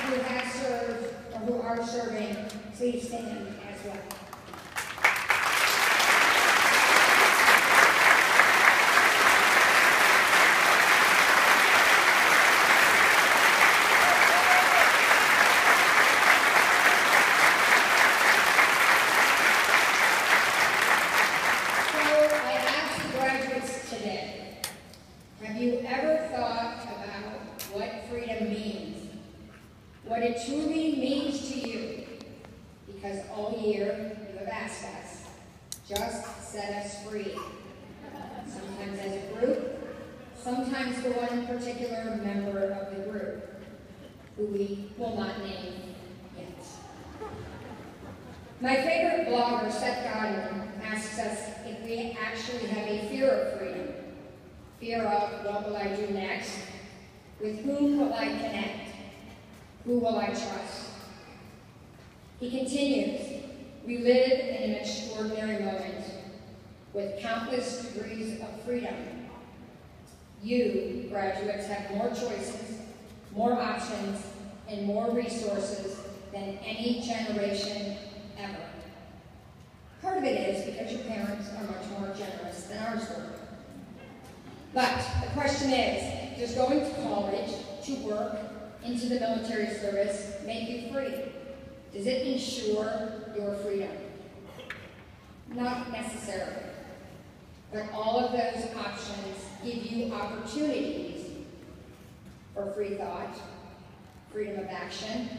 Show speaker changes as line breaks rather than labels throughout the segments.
who have served or who are serving, please stand as well.
Have you ever thought about what freedom means? What it truly means to you? Because all year you have asked us, just set us free. Sometimes as a group, sometimes for one particular member of the group, who we will not name yet. My favorite blogger, Seth Godin, asks us if we actually have a fear of freedom. Fear of what will I do next? With whom will I connect? Who will I trust? He continues, we live in an extraordinary moment with countless degrees of freedom. You, graduates, have more choices, more options, and more resources than any generation ever. Part of it is because your parents are much more generous than ours were. But the question is, does going to college, to work, into the military service make you free? Does it ensure your freedom? Not necessarily. But all of those options give you opportunities for free thought, freedom of action,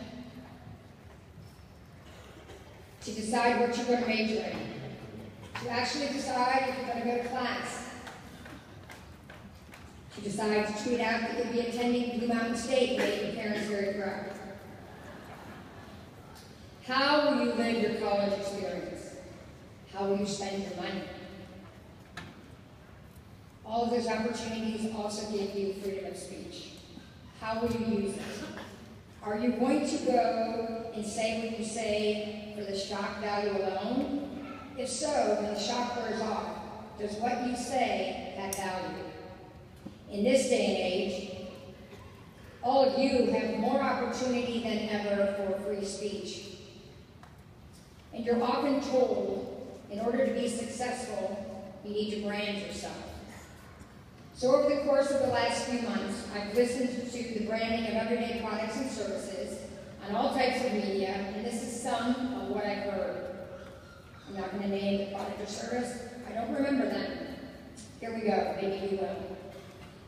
to decide what you're going to major in, to actually decide if you're going to go to class, to decide to tweet out that you'll be attending Blue Mountain State and make your parents very proud. How will you live your college experience? How will you spend your money? All of those opportunities also give you freedom of speech. How will you use it? Are you going to go and say what you say for the shock value alone? If so, when the shock wears off, does what you say have value? In this day and age, all of you have more opportunity than ever for free speech. And you're often told, in order to be successful, you need to brand yourself. So over the course of the last few months, I've listened to the branding of everyday products and services on all types of media, and this is some of what I've heard. I'm not going to name the product or service. I don't remember them. Here we go. Maybe you will.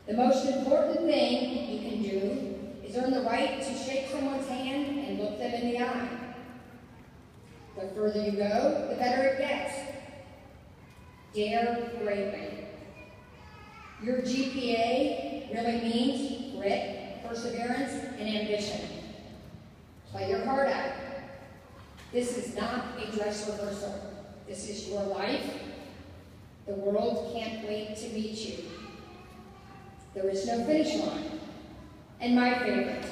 The most important thing you can do is earn the right to shake someone's hand and look them in the eye. The further you go, the better it gets. Dare greatly. Your GPA really means grit, perseverance, and ambition. Play your heart out. This is not a dress rehearsal. This is your life. The world can't wait to meet you. There is no finish line. And my favorite,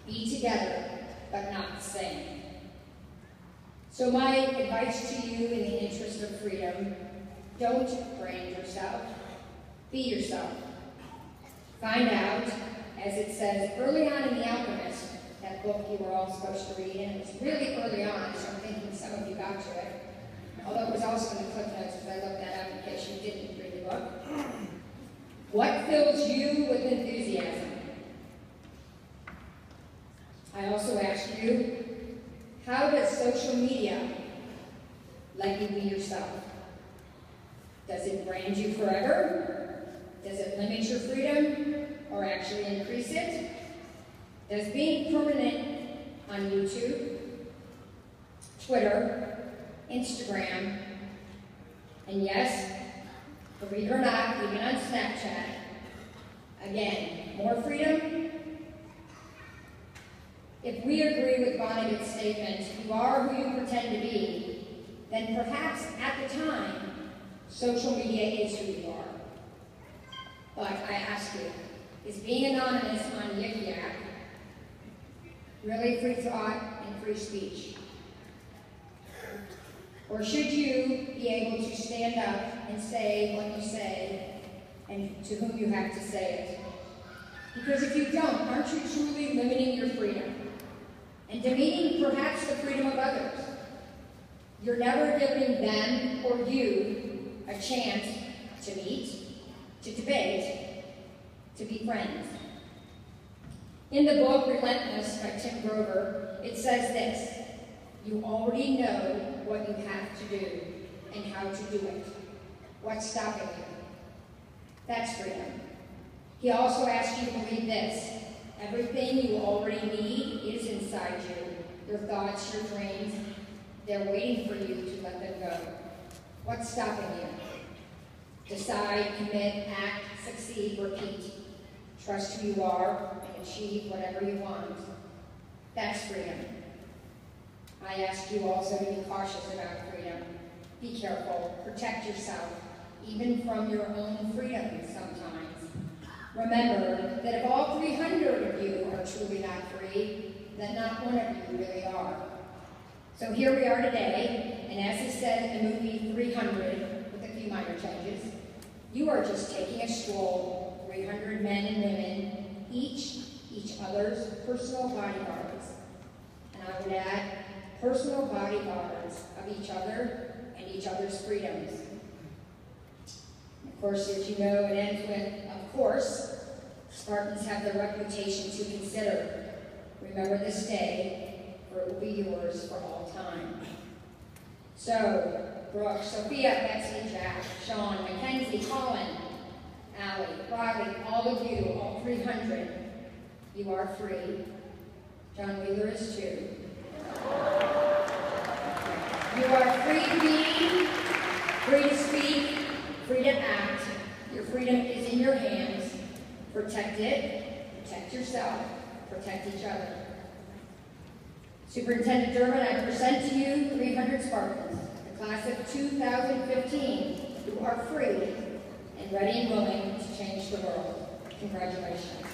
be together, but not the same. So my advice to you in the interest of freedom, don't brand yourself. Be yourself. Find out, as it says early on in The Alchemist, that book you were all supposed to read, and it was really early on, so I'm thinking some of you got to it. Although it was also in the clip notes, because I looked that up in case you didn't read the book. What fills you with enthusiasm? I also ask you, how does social media let you be yourself? Does it brand you forever? Does it limit your freedom or actually increase it? Does being permanent on YouTube, Twitter, Instagram, and yes, believe it or not, even on Snapchat, again, more freedom? If we agree with Vonnegut's statement, you are who you pretend to be, then perhaps at the time, social media is who you are. But I ask you, is being anonymous on Yik Yak really free thought and free speech? Or should you be able to stand up and say what you say and to whom you have to say it? Because if you don't, aren't you truly limiting your freedom? and demeaning perhaps the freedom of others. You're never giving them or you a chance to meet, to debate, to be friends. In the book Relentless by Tim Grover, it says this: you already know what you have to do and how to do it. What's stopping you? That's freedom. He also asks you to believe this: everything you already need is inside you. Your thoughts, your dreams, they're waiting for you to let them go. What's stopping you? Decide, commit, act, succeed, repeat. Trust who you are and achieve whatever you want. That's freedom. I ask you also to be cautious about freedom. Be careful. Protect yourself, even from your own freedom sometimes. Remember that if all 300 of you are truly not free, then not one of you really are. So here we are today, and as is said in the movie 300, with a few minor changes, you are just taking a stroll, 300 men and women, each other's personal bodyguards. And I would add, personal bodyguards of each other and each other's freedoms. Of course, as you know, it ends with, of course, Spartans have their reputation to consider. Remember this day, for it will be yours for all time. So, Brooke, Sophia, Betsy, Jack, Sean, Mackenzie, Colin, Allie, Riley, all of you, all 300, you are free. John Wheeler is too. You are free to be, free to speak, free to act. Your freedom is in your hands. Protect it, protect yourself, protect each other. Superintendent Turpin, I present to you 300 Spartans, the class of 2015, who are free and ready and willing to change the world. Congratulations.